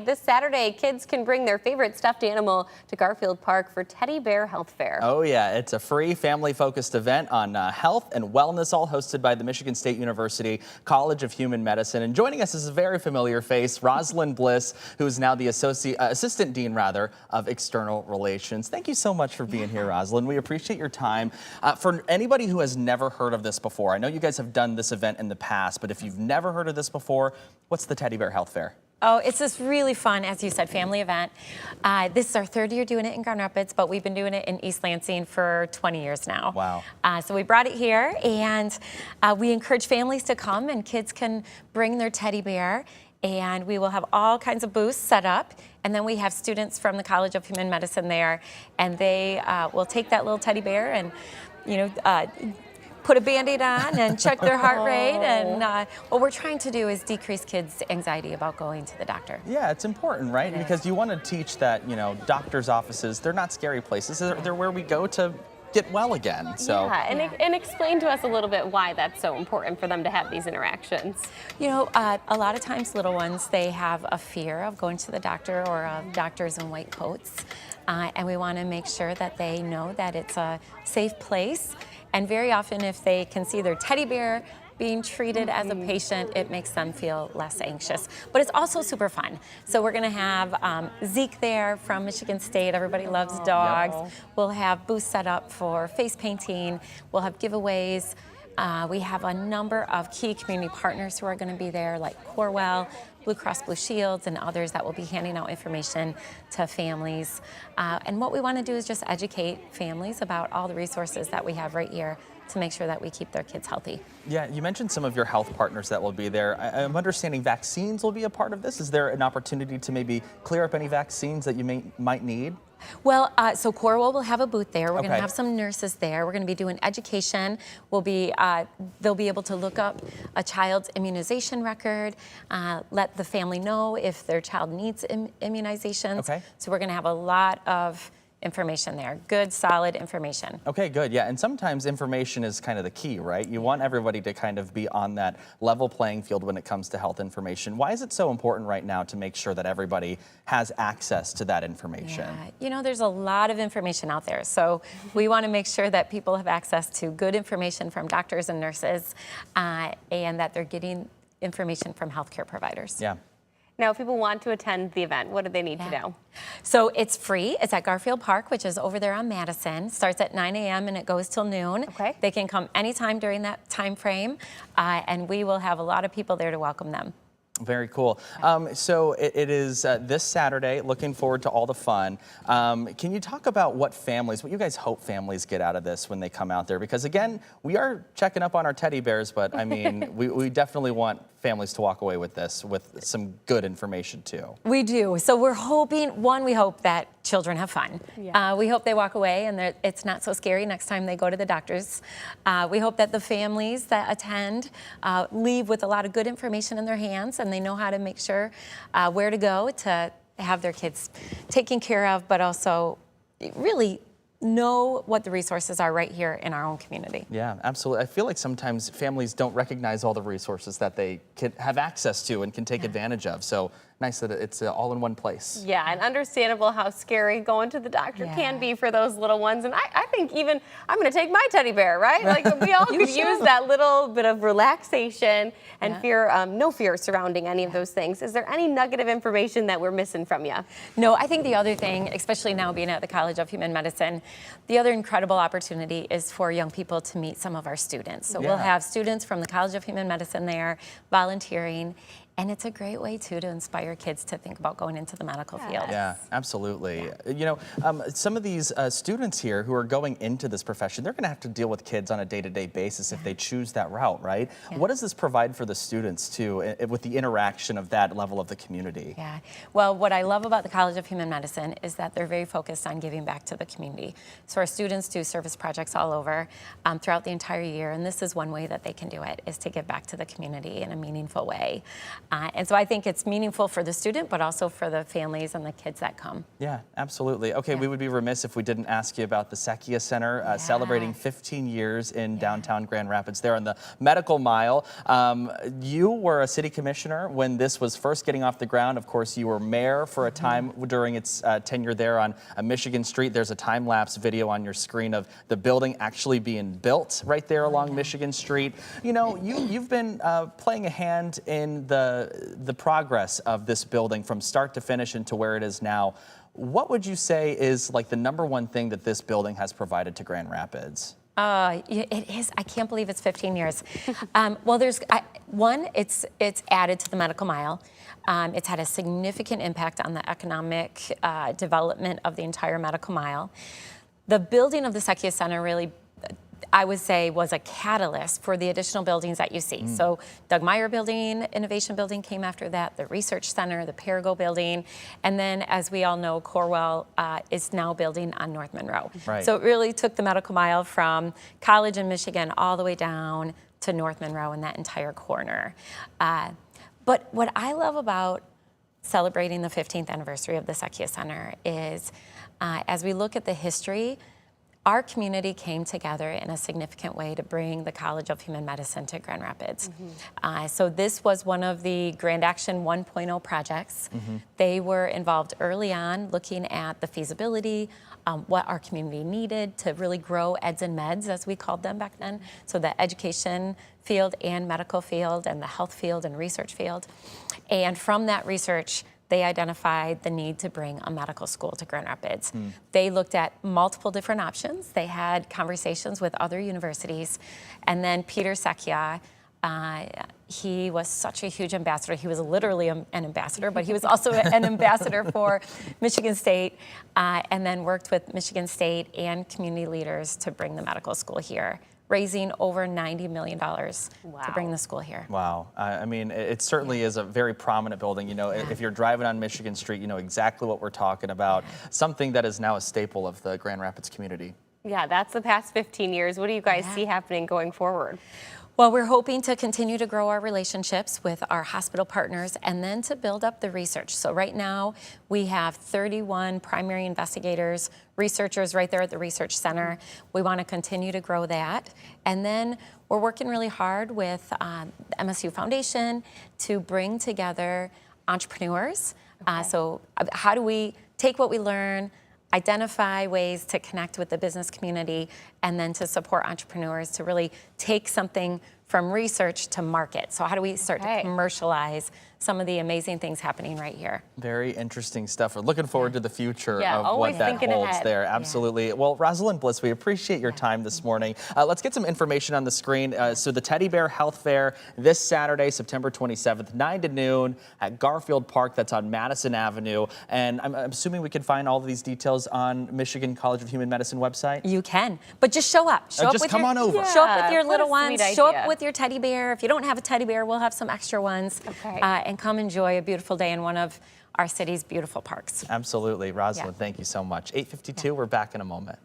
This Saturday, kids can bring their favorite stuffed animal to Garfield Park for Teddy Bear Health Fair. Oh yeah, it's a free family-focused event on health and wellness, all hosted by the Michigan State University College of Human Medicine. And joining us is a very familiar face, Rosalind Bliss, who is now the Assistant Dean of External Relations. Thank you so much for being here, Rosalind. We appreciate your time. For anybody who has never heard of this before, I know you guys have done this event in the past, but if you've never heard of this before, what's the Teddy Bear Health Fair? Oh, it's this really fun, as you said, family event. This is our third year doing it in Grand Rapids, but we've been doing it in East Lansing for 20 years now. Wow. So we brought it here, and we encourage families to come, and kids can bring their teddy bear, and we will have all kinds of booths set up. And then we have students from the College of Human Medicine there, and they will take that little teddy bear and, put a Band-Aid on and check their heart rate. And what we're trying to do is decrease kids' anxiety about going to the doctor. Yeah, it's important, right? Because you want to teach that, doctors' offices, they're not scary places. They're where we go to get well again. So yeah, and explain to us a little bit why that's so important for them to have these interactions. A lot of times little ones, they have a fear of going to the doctor or of doctors in white coats. And we want to make sure that they know that it's a safe place. And very often if they can see their teddy bear being treated as a patient, it makes them feel less anxious. But it's also super fun. So we're gonna have Zeke there from Michigan State. Everybody loves dogs. Yep. We'll have booths set up for face painting. We'll have giveaways. We have a number of key community partners who are gonna be there, like Corewell, Blue Cross Blue Shields, and others that will be handing out information to families. And what we want to do is just educate families about all the resources that we have right here to make sure that we keep their kids healthy. Yeah, you mentioned some of your health partners that will be there. I'm understanding vaccines will be a part of this. Is there an opportunity to maybe clear up any vaccines that you might need? Well, so Corewell will have a booth there. We're going to have some nurses there. We're going to be doing education. They'll be able to look up a child's immunization record, let the family know if their child needs immunizations. Okay. So we're going to have a lot of information there. Good, solid information. Okay, good. Yeah, and sometimes information is kind of the key, right? You want everybody to kind of be on that level playing field when it comes to health information. Why is it so important right now to make sure that everybody has access to that information? Yeah, there's a lot of information out there. So we want to make sure that people have access to good information from doctors and nurses, and that they're getting information from healthcare providers. Yeah. Now, if people want to attend the event, what do they need to do? So it's free. It's at Garfield Park, which is over there on Madison. Starts at 9 a.m. and it goes till noon. Okay. They can come anytime during that time frame, and we will have a lot of people there to welcome them. Very cool. So it is this Saturday. Looking forward to all the fun. Can you talk about what you guys hope families get out of this when they come out there? Because again, we are checking up on our teddy bears, but I mean, we definitely want families to walk away with this with some good information too. We do. So we're hoping, we hope that children have fun. Yeah. We hope they walk away and it's not so scary next time they go to the doctors. We hope that the families that attend leave with a lot of good information in their hands, and they know how to make sure where to go to have their kids taken care of, but also really know what the resources are right here in our own community. Yeah, absolutely. I feel like sometimes families don't recognize all the resources that they can have access to and can take advantage of. So nice that it's all in one place. Yeah, and understandable how scary going to the doctor can be for those little ones. And I think even I'm going to take my teddy bear, right? Like we all could use that little bit of relaxation and no fear surrounding any of those things. Is there any nugget of information that we're missing from you? No, I think the other thing, especially now being at the College of Human Medicine, the other incredible opportunity is for young people to meet some of our students. So we'll have students from the College of Human Medicine there volunteering. And it's a great way, too, to inspire kids to think about going into the medical field. Yeah, absolutely. Yeah. Some of these students here who are going into this profession, they're going to have to deal with kids on a day-to-day basis if they choose that route, right? Yeah. What does this provide for the students, too, with the interaction of that level of the community? Yeah. Well, what I love about the College of Human Medicine is that they're very focused on giving back to the community. So our students do service projects all over throughout the entire year, and this is one way that they can do it, is to give back to the community in a meaningful way. And so I think it's meaningful for the student, but also for the families and the kids that come. Yeah, absolutely. Okay, we would be remiss if we didn't ask you about the Secchia Center, celebrating 15 years in downtown Grand Rapids there on the Medical Mile. You were a city commissioner when this was first getting off the ground. Of course, you were mayor for a time during its tenure there on Michigan Street. There's a time-lapse video on your screen of the building actually being built right there along Michigan Street. You know, you've been playing a hand in the progress of this building from start to finish into where it is now. What would you say is like the #1 thing that this building has provided to Grand Rapids? It is. I can't believe it's 15 years. Well, there's one. It's added to the Medical Mile. It's had a significant impact on the economic development of the entire Medical Mile. The building of the Secchia Center really, I would say, was a catalyst for the additional buildings that you see. So Doug Meyer Building, Innovation Building came after that, the Research Center, the Perigo Building, and then, as we all know, Corwell is now building on North Monroe. Right. So it really took the Medical Mile from College in Michigan all the way down to North Monroe and that entire corner. But what I love about celebrating the 15th anniversary of the Secchia Center is, as we look at the history, our community came together in a significant way to bring the College of Human Medicine to Grand Rapids. So this was one of the Grand Action 1.0 projects. They were involved early on looking at the feasibility, what our community needed to really grow eds and meds, as we called them back then. So the education field and medical field and the health field and research field. And from that research, they identified the need to bring a medical school to Grand Rapids. They looked at multiple different options. They had conversations with other universities. And then Peter Secchia, he was such a huge ambassador. He was literally an ambassador, but he was also an ambassador for Michigan State, and then worked with Michigan State and community leaders to bring the medical school here, raising over $90 million to bring the school here. Wow. I mean, it certainly is a very prominent building. You know, if you're driving on Michigan Street, you know exactly what we're talking about. Something that is now a staple of the Grand Rapids community. Yeah, that's the past 15 years. What do you guys see happening going forward? Well, we're hoping to continue to grow our relationships with our hospital partners and then to build up the research. So right now we have 31 primary investigators, researchers right there at the Research Center. We want to continue to grow that. And then we're working really hard with the MSU Foundation to bring together entrepreneurs. So how do we take what we learn, identify ways to connect with the business community, and then to support entrepreneurs to really take something from research to market. So how do we start to commercialize some of the amazing things happening right here? Very interesting stuff. We're looking forward to the future of always what that thinking holds ahead. there. Absolutely. Well, Rosalind Bliss, we appreciate your time this morning. Let's get some information on the screen. So the Teddy Bear Health Fair this Saturday, September 27th, 9 to noon at Garfield Park. That's on Madison Avenue. And I'm assuming we can find all of these details on Michigan College of Human Medicine website? You can, but just show up. Show up just with come on over. Show up with your what a little ones. sweet Show idea. up with your teddy bear. If you don't have a teddy bear, we'll have some extra ones. And come enjoy a beautiful day in one of our city's beautiful parks. Absolutely. Rosalind, thank you so much. 8:52, we're back in a moment.